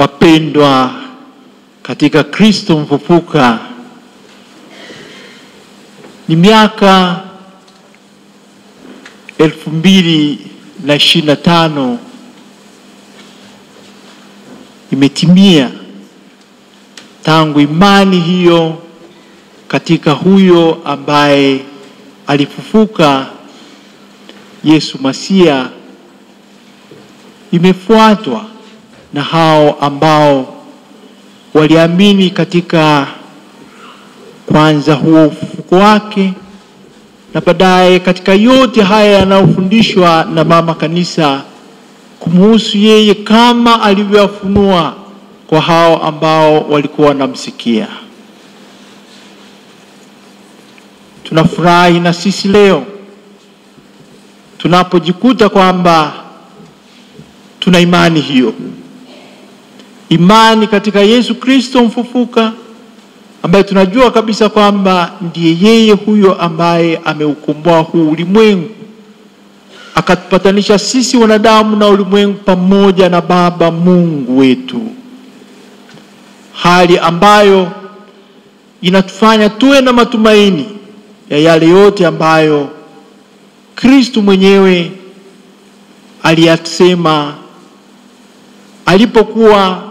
Wapendwa katika Kristo mfufuka, ni miaka 2025 imetimia tangu imani hiyo katika huyo ambaye alifufuka, Yesu Masia, imefuatwa na hao ambao waliamini katika kwanza huo ufufuko wake, na baadaye katika yote haya yanayofundishwa na mama kanisa kumhusu yeye kama alivyofunua kwa hao ambao walikuwa wanamsikia. Tunafurahi na sisi leo tunapojikuta kwamba tuna imani hiyo, imani katika Yesu Kristo mfufuka, ambaye tunajua kabisa kwamba ndiye yeye huyo ambaye ameukomboa huu ulimwengu, akatupatanisha sisi wanadamu na ulimwengu pamoja na Baba Mungu wetu, hali ambayo inatufanya tuwe na matumaini ya yale yote ambayo Kristo mwenyewe aliyasema alipokuwa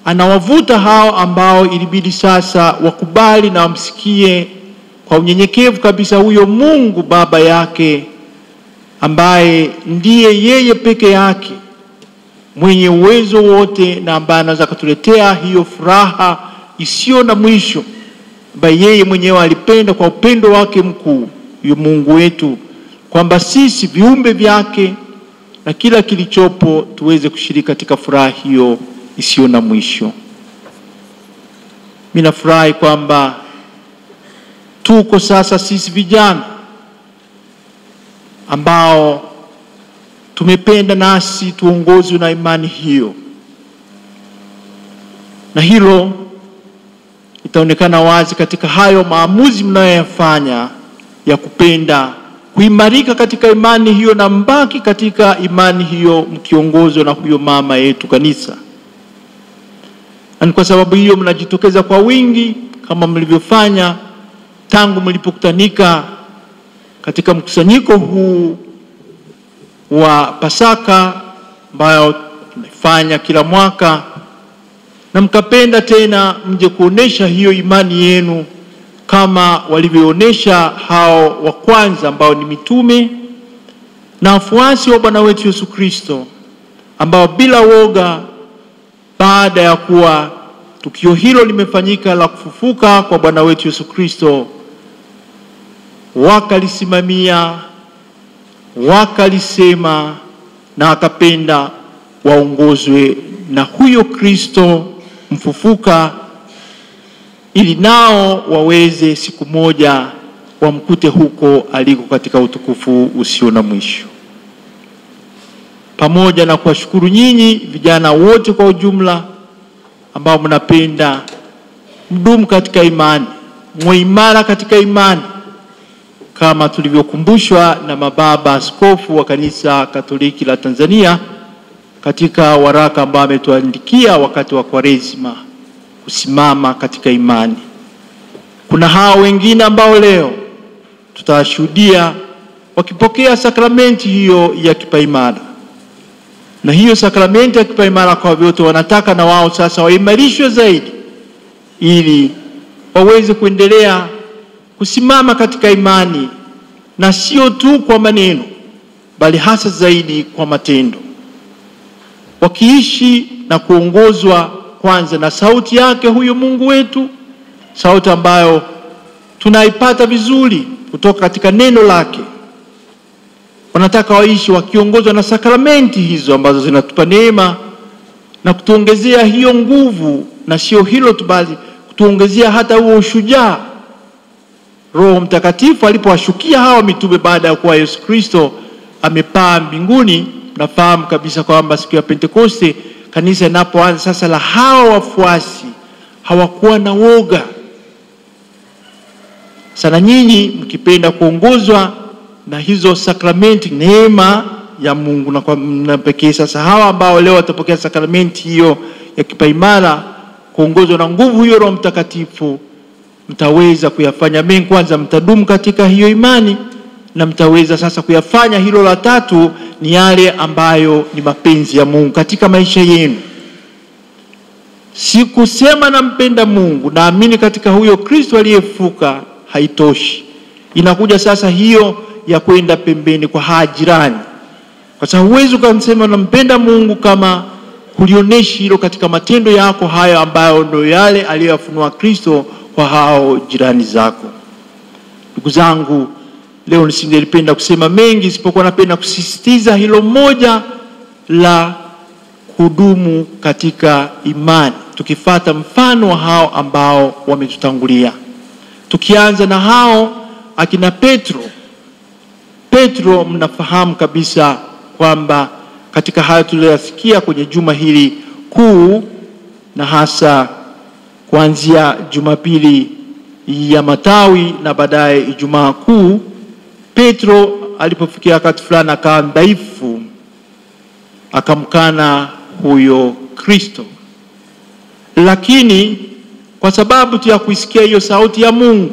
anawavuta hao ambao ilibidi sasa wakubali na wamsikie kwa unyenyekevu kabisa huyo Mungu Baba yake, ambaye ndiye yeye peke yake mwenye uwezo wote na ambaye anaweza kutuletea hiyo furaha isiyo na mwisho, ambaye yeye mwenyewe alipenda kwa upendo wake mkuu huyo Mungu wetu, kwamba sisi viumbe vyake na kila kilichopo tuweze kushiriki katika furaha hiyo isiyo na mwisho. Mimi nafurahi kwamba tuko sasa sisi vijana ambao tumependa nasi tuongozwe na imani hiyo, na hilo itaonekana wazi katika hayo maamuzi mnayoyafanya ya kupenda kuimarika katika imani hiyo na mbaki katika imani hiyo mkiongozwa na huyo mama yetu kanisa. Na kwa sababu hiyo mnajitokeza kwa wingi kama mlivyofanya tangu mlipokutanika katika mkusanyiko huu wa Pasaka ambao tunafanya kila mwaka, na mkapenda tena mje kuonesha hiyo imani yenu kama walivyoonesha hao wa kwanza ambao ni mitume na wafuasi wa Bwana wetu Yesu Kristo, ambao bila woga, baada ya kuwa tukio hilo limefanyika la kufufuka kwa Bwana wetu Yesu Kristo, wakalisimamia, wakalisema na akapenda waongozwe na huyo Kristo mfufuka, ili nao waweze siku moja wamkute huko aliko katika utukufu usio na mwisho. Pamoja na kuwashukuru nyinyi vijana wote kwa ujumla ambao mnapenda mdumu katika imani, mwe imara katika imani, kama tulivyokumbushwa na mababa askofu wa kanisa Katoliki la Tanzania katika waraka ambao ametuandikia wakati wa Kwaresima, kusimama katika imani. Kuna hao wengine ambao leo tutashuhudia wakipokea sakramenti hiyo ya kipaimara, na hiyo sakramenti ya kipaimara kwa vyote wanataka na wao sasa waimarishwe zaidi, ili waweze kuendelea kusimama katika imani, na sio tu kwa maneno bali hasa zaidi kwa matendo, wakiishi na kuongozwa kwanza na sauti yake huyo Mungu wetu, sauti ambayo tunaipata vizuri kutoka katika neno lake. Wanataka waishi wakiongozwa na sakramenti hizo ambazo zinatupa neema na kutuongezea hiyo nguvu, na sio hilo tu bali kutuongezea hata huo ushujaa. Roho Mtakatifu alipowashukia hawa mitume baada ya kuwa Yesu Kristo amepaa mbinguni, nafahamu kabisa kwamba siku ya Pentekoste kanisa linapoanza sasa la hawa wafuasi hawakuwa na woga. Sana nyinyi mkipenda kuongozwa na hizo sakramenti, neema ya Mungu. Na kwa pekee sasa hawa ambao leo watapokea sakramenti hiyo ya kipaimara kuongozwa na nguvu hiyo Roho Mtakatifu, mtaweza kuyafanya mengi. Kwanza mtadumu katika hiyo imani, na mtaweza sasa kuyafanya hilo la tatu, ni yale ambayo ni mapenzi ya Mungu katika maisha yenu. Sikusema nampenda Mungu, naamini katika huyo Kristo aliyefuka, haitoshi. Inakuja sasa hiyo ya kwenda pembeni kwa hajirani. Kwa sababu huwezi kusema nampenda Mungu kama hulioneshi hilo katika matendo yako hayo ambayo ndio yale aliyofunua Kristo kwa hao jirani zako. Ndugu zangu, leo nisingelipenda kusema mengi, isipokuwa napenda kusisitiza hilo moja la kudumu katika imani, tukifuata mfano wa hao ambao wametutangulia. Tukianza na hao akina Petro, mnafahamu kabisa kwamba katika hayo tuliyosikia kwenye juma hili kuu, na hasa kuanzia Jumapili ya Matawi na baadaye Ijumaa Kuu, Petro alipofikia wakati fulani akawa dhaifu, akamkana huyo Kristo. Lakini kwa sababu tu ya kuisikia hiyo sauti ya Mungu,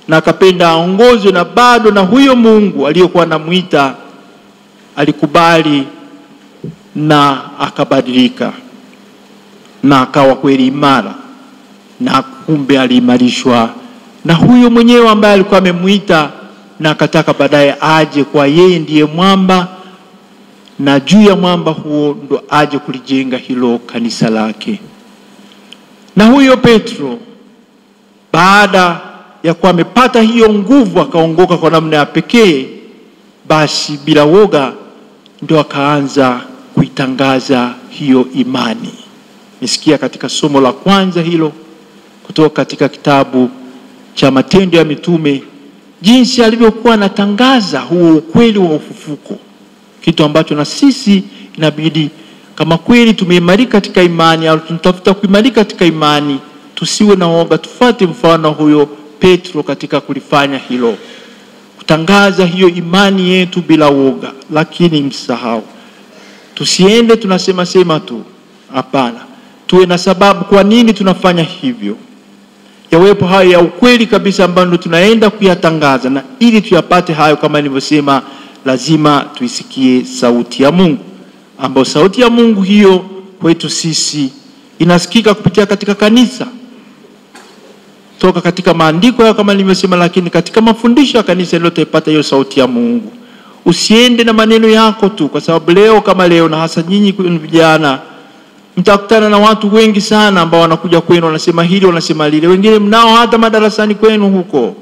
na akapenda aongozwe na bado na huyo Mungu aliyokuwa anamuita, alikubali na akabadilika na akawa kweli imara, na kumbe aliimarishwa na huyo mwenyewe ambaye alikuwa amemuita, na akataka baadaye aje kwa yeye ndiye mwamba, na juu ya mwamba huo ndo aje kulijenga hilo kanisa lake. Na huyo Petro baada ya kuwa amepata hiyo nguvu, akaongoka kwa namna ya pekee, basi bila woga ndio akaanza kuitangaza hiyo imani. Nisikia katika somo la kwanza hilo kutoka katika kitabu cha Matendo ya Mitume, jinsi alivyokuwa anatangaza huo ukweli wa ufufuko, kitu ambacho na sisi inabidi kama kweli tumeimarika katika imani au tunatafuta kuimarika katika imani, tusiwe na woga, tufuate mfano huyo Petro katika kulifanya hilo, kutangaza hiyo imani yetu bila woga. Lakini msahau, tusiende tunasema sema tu, hapana, tuwe na sababu kwa nini tunafanya hivyo. Yawepo hayo ya ukweli kabisa ambayo tunaenda kuyatangaza, na ili tuyapate hayo kama nilivyosema, lazima tuisikie sauti ya Mungu, ambayo sauti ya Mungu hiyo kwetu sisi inasikika kupitia katika kanisa, toka katika maandiko hayo kama nilivyosema, lakini katika mafundisho ya kanisa ndio tutapata hiyo sauti ya Mungu. Usiende na maneno yako tu, kwa sababu leo kama leo, na hasa nyinyi vijana, mtakutana na watu wengi sana ambao wanakuja kwenu wanasema hili wanasema lile. Wengine mnao hata madarasani kwenu huko,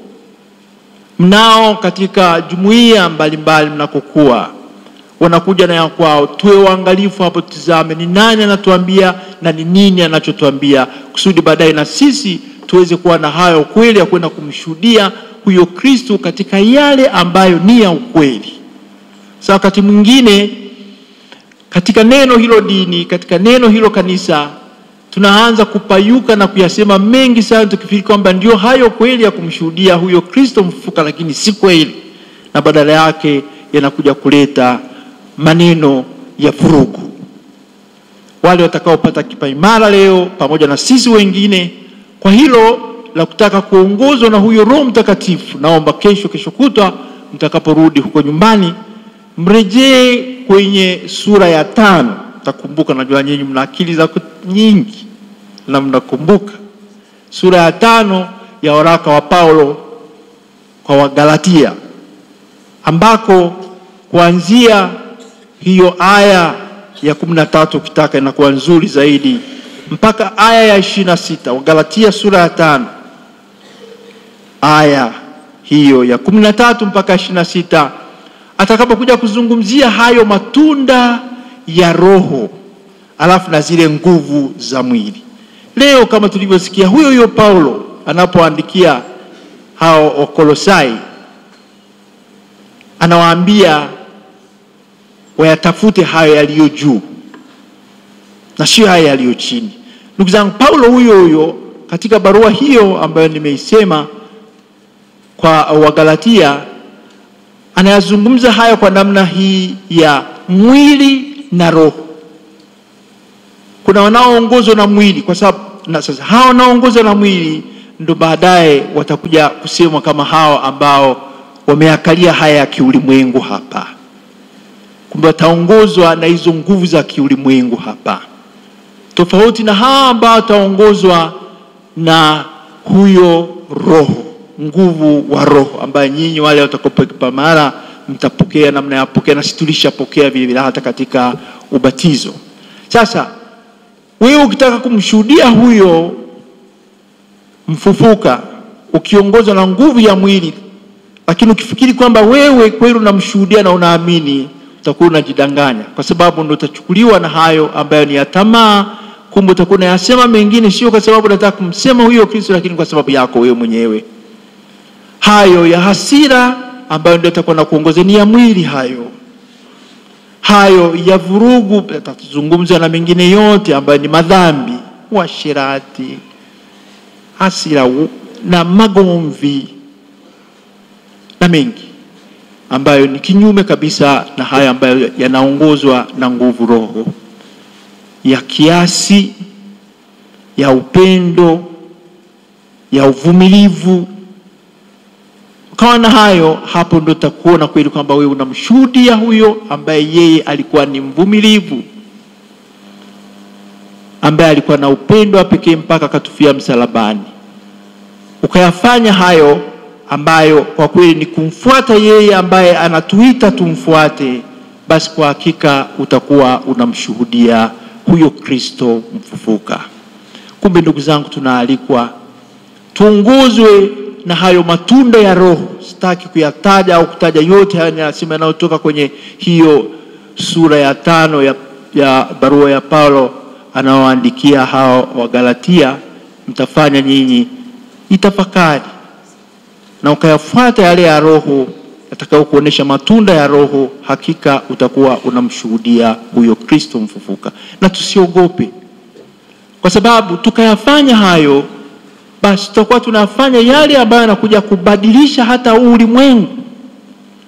mnao katika jumuiya mbalimbali mnakokuwa, wanakuja na ya kwao. Tuwe waangalifu hapo, tuzame ni nani anatuambia na ni nini anachotuambia, kusudi baadaye na sisi tuweze kuwa na hayo kweli ya kwenda kumshuhudia huyo Kristo katika yale ambayo ni ya ukweli. Sasa wakati mwingine katika neno hilo dini, katika neno hilo kanisa, tunaanza kupayuka na kuyasema mengi sana, tukifikiri kwamba ndio hayo kweli ya kumshuhudia huyo Kristo mfufuka, lakini si kweli, na badala yake yanakuja kuleta maneno ya vurugu. Wale watakaopata kipaimara leo pamoja na sisi wengine, kwa hilo la kutaka kuongozwa na huyo Roho Mtakatifu, naomba kesho kutwa mtakaporudi huko nyumbani, mrejee kwenye sura ya 5. Takumbuka, najua nyinyi mna akili za nyingi na mnakumbuka sura ya 5 ya waraka wa Paulo kwa Wagalatia, ambako kuanzia hiyo aya ya 13 ukitaka inakuwa nzuri zaidi mpaka aya ya 26. Wagalatia sura ya 5 aya hiyo ya 13 mpaka 26, atakapokuja kuzungumzia hayo matunda ya Roho alafu na zile nguvu za mwili. Leo kama tulivyosikia, huyo Paulo anapoandikia hao Wakolosai, anawaambia wayatafute hayo yaliyo juu na sio haya yaliyo chini. Ndugu zangu, Paulo huyo katika barua hiyo ambayo nimeisema kwa Wagalatia, anayazungumza haya kwa namna hii ya mwili na roho. Kuna wanaoongozwa na mwili, kwa sababu na sasa hao wanaoongozwa na mwili ndio baadaye watakuja kusemwa kama hao ambao wameakalia haya ya kiulimwengu hapa. Kumbe wataongozwa na hizo nguvu za kiulimwengu hapa, tofauti na hao ambao wataongozwa na huyo roho, nguvu wa roho, ambaye nyinyi wale watakapopewa mara mtapokea namna ya pokea, na situlishapokea vile vile hata katika ubatizo. Sasa wewe ukitaka kumshuhudia huyo mfufuka ukiongozwa na nguvu ya mwili, lakini ukifikiri kwamba wewe kweli unamshuhudia na unaamini, utakuwa unajidanganya, kwa sababu ndio utachukuliwa na hayo ambayo ni ya tamaa. Kumbe utakuwa unayasema mengine sio kwa sababu unataka kumsema huyo Kristo, lakini kwa sababu yako wewe mwenyewe. Hayo ya hasira ambayo ndio itakuwa na kuongoza ni ya mwili, hayo ya vurugu, tutazungumza na mengine yote ambayo ni madhambi, uasherati, hasira na magomvi na mengi ambayo ni kinyume kabisa na haya ambayo yanaongozwa na nguvu roho, ya kiasi, ya upendo, ya uvumilivu. Kwa na hayo, hapo ndo utakuona kweli kwamba wewe unamshuhudia huyo ambaye yeye alikuwa ni mvumilivu, ambaye alikuwa na upendo wa pekee mpaka akatufia msalabani. Ukayafanya hayo ambayo kwa kweli ni kumfuata yeye ambaye anatuita tumfuate, basi kwa hakika utakuwa unamshuhudia huyo Kristo mfufuka. Kumbe ndugu zangu, tunaalikwa tuongozwe na hayo matunda ya Roho. Sitaki kuyataja au kutaja yote haya ninasema yanayotoka kwenye hiyo sura ya 5 ya barua ya Paulo anaoandikia hao wa Galatia. Mtafanya nyinyi itafakari na ukayafuata yale ya Roho yatakao kuonesha matunda ya Roho, hakika utakuwa unamshuhudia huyo Kristo mfufuka. Na tusiogope, kwa sababu tukayafanya hayo, basi tutakuwa tunafanya yale ambayo yanakuja kubadilisha hata ulimwengu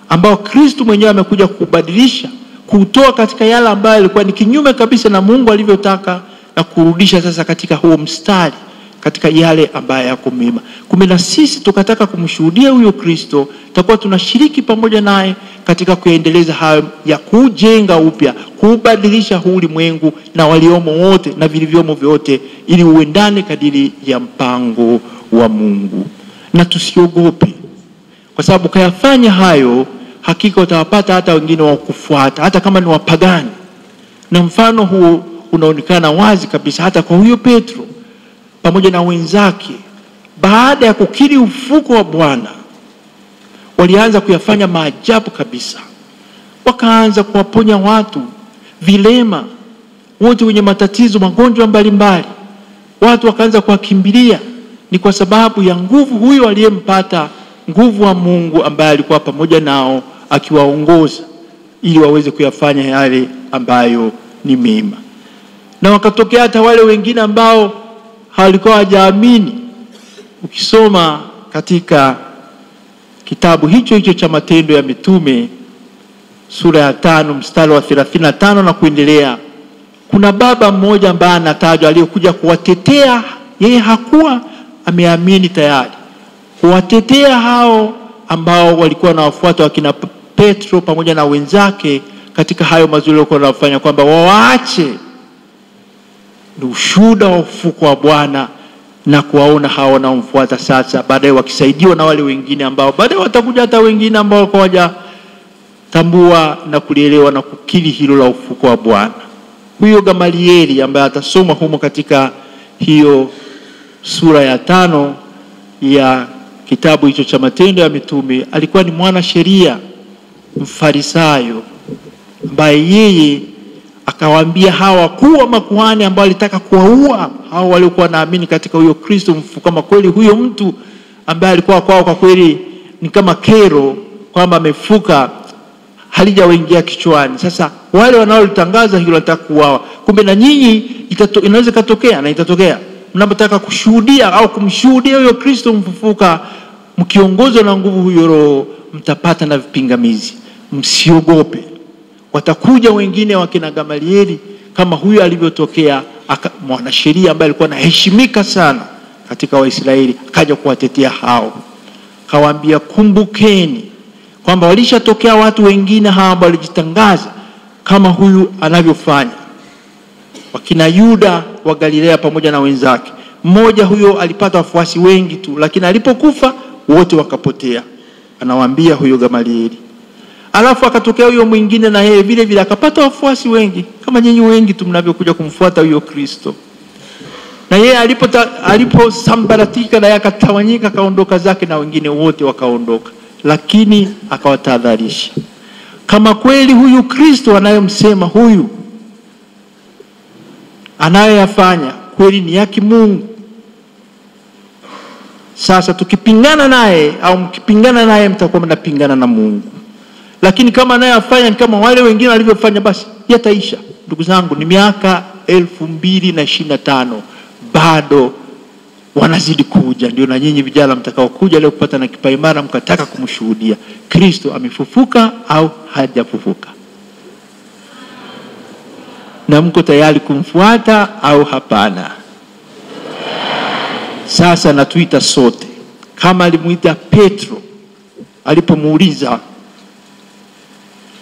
ambao Kristo mwenyewe amekuja kubadilisha, kutoa katika yale ambayo yalikuwa ni kinyume kabisa na Mungu alivyotaka, na kurudisha sasa katika huo mstari, katika yale ambayo yako mema. Kumbe na sisi tukataka kumshuhudia huyo Kristo, tutakuwa tunashiriki pamoja naye katika kuendeleza hayo ya kujenga upya, kubadilisha huu ulimwengu na waliomo wote na vilivyomo vyote, ili uendane kadiri ya mpango wa Mungu. Na tusiogope, kwa sababu kayafanya hayo, hakika utawapata hata wengine wa kufuata, hata kama ni wapagani. Na mfano huo unaonekana wazi kabisa hata kwa huyo Petro pamoja na wenzake. Baada ya kukiri ufufuko wa Bwana, walianza kuyafanya maajabu kabisa. Wakaanza kuwaponya watu, vilema, wote wenye matatizo, magonjwa mbalimbali. Watu wakaanza kuwakimbilia. Ni kwa sababu ya nguvu huyo aliyempata, nguvu wa Mungu ambaye alikuwa pamoja nao akiwaongoza ili waweze kuyafanya yale ambayo ni mema. Na wakatokea hata wale wengine ambao hawalikuwa hawajaamini. Ukisoma katika kitabu hicho cha Matendo ya Mitume sura ya 5 mstari wa 35 na kuendelea, kuna baba mmoja ambaye anatajwa aliyokuja kuwatetea. Yeye hakuwa ameamini tayari, kuwatetea hao ambao walikuwa na wafuata wakina Petro pamoja na wenzake katika hayo mazuri walikuwa wanafanya, kwamba waache ni ushuhuda wa ufufuko wa Bwana, na kuwaona hao wanaomfuata sasa baadaye wakisaidiwa na wale wengine ambao baadaye watakuja, hata wengine ambao hawajatambua na kulielewa na kukiri hilo la ufufuko wa Bwana. Huyo Gamalieli ambaye atasoma humo katika hiyo sura ya 5 ya kitabu hicho cha Matendo ya Mitume, alikuwa ni mwana sheria, mfarisayo, ambaye yeye akawaambia hawa wakuu wa makuhani ambao walitaka kuwaua hao waliokuwa naamini katika huyo Kristo mfufuka, kama kweli huyo mtu ambaye alikuwa kwao kwa kweli ni kama kero kwamba amefuka, halijawaingia kichwani. Sasa wale wanaolitangaza hilo wanataka kuuawa. Kumbe na nyinyi inaweza katokea na itatokea, mnapotaka kushuhudia au kumshuhudia huyo Kristo mfufuka mkiongozwa na nguvu huyo Roho, mtapata na vipingamizi. Msiogope, watakuja wengine wakina Gamalieli kama huyu alivyotokea, mwanasheria ambaye alikuwa anaheshimika sana katika Waisraeli, akaja kuwatetea hao. Kawaambia, kumbukeni kwamba walishatokea watu wengine hawa ambao walijitangaza kama huyu anavyofanya. Wakina Yuda wa Galilea pamoja na wenzake. Mmoja huyo alipata wafuasi wengi tu, lakini alipokufa wote wakapotea. Anawaambia huyo Gamalieli. Alafu akatokea huyo mwingine na yeye vile vile akapata wafuasi wengi kama nyinyi wengi tu mnavyokuja kumfuata huyo Kristo. Na yeye aliposambaratika na yakatawanyika, kaondoka zake na wengine wote wakaondoka. Lakini akawatahadharisha, kama kweli huyu Kristo anayemsema huyu anayoyafanya kweli ni ya Mungu, sasa tukipingana naye au mkipingana naye mtakuwa mnapingana na Mungu. Lakini kama anayofanya ni kama wale wengine walivyofanya, basi yataisha. Ndugu zangu, ni miaka 2025 bado wanazidi kuja. Ndio na nyinyi vijana mtakao kuja leo kupata na kipaimara mkataka kumshuhudia Kristo amefufuka au hajafufuka, na mko tayari kumfuata au hapana? Sasa natuita sote, kama alimuita Petro alipomuuliza,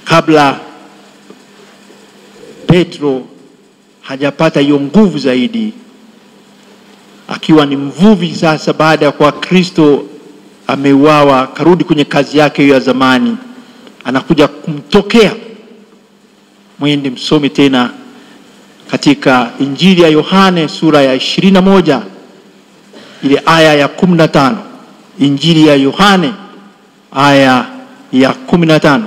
kabla Petro hajapata hiyo nguvu zaidi, akiwa ni mvuvi sasa, baada ya kwa Kristo ameuawa, karudi kwenye kazi yake hiyo ya zamani, anakuja kumtokea. Mwende msome tena katika Injili ya Yohane sura ya 21 ile aya ya 15. Injili ya Yohane aya ya 15,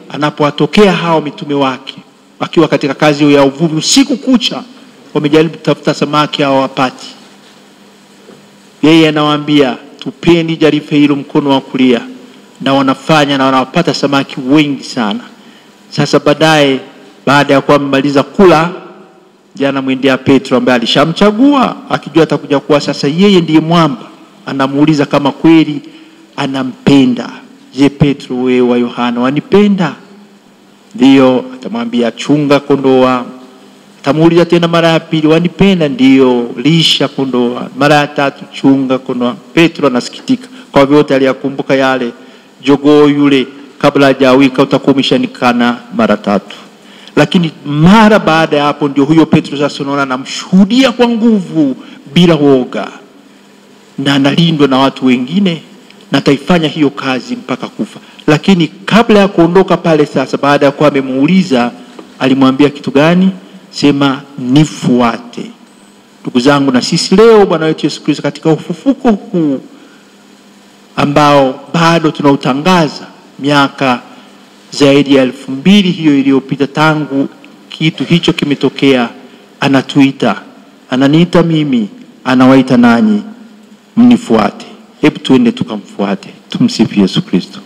anapowatokea hao mitume wake wakiwa katika kazi ya uvuvi usiku kucha, wamejaribu kutafuta samaki hao wapati. Yeye anawaambia, tupeni jarife hilo mkono wa kulia, na wanafanya na wanapata samaki wengi sana. Sasa baada ya kuwa mmaliza kula, jana mwendea Petro ambaye alishamchagua akijua atakuja kuwa sasa yeye ndiye mwamba, anamuuliza kama kweli anampenda. Je, Petro wewe wa Yohana wanipenda? Ndio. Atamwambia chunga kondoo. Atamuuliza tena mara ya pili, wanipenda? Ndio, lisha kondoo. Mara ya tatu, chunga kondoo. Petro anasikitika kwa vyote aliyakumbuka yale, jogoo yule kabla hajawika utakuwa umeshanikana mara 3. Lakini mara baada ya hapo ndio huyo Petro sasa unaona anamshuhudia kwa nguvu bila woga, na analindwa na watu wengine, na ataifanya hiyo kazi mpaka kufa. Lakini kabla ya kuondoka pale sasa, baada ya kuwa amemuuliza, alimwambia kitu gani? Sema, nifuate. Ndugu zangu, na sisi leo Bwana wetu Yesu Kristo katika ufufuko huu ambao bado tunautangaza, miaka zaidi ya 2000 hiyo iliyopita tangu kitu hicho kimetokea, anatuita, ananiita mimi, anawaita nanyi, mnifuate. Hebu tuende tukamfuate. Tumsifu Yesu Kristo.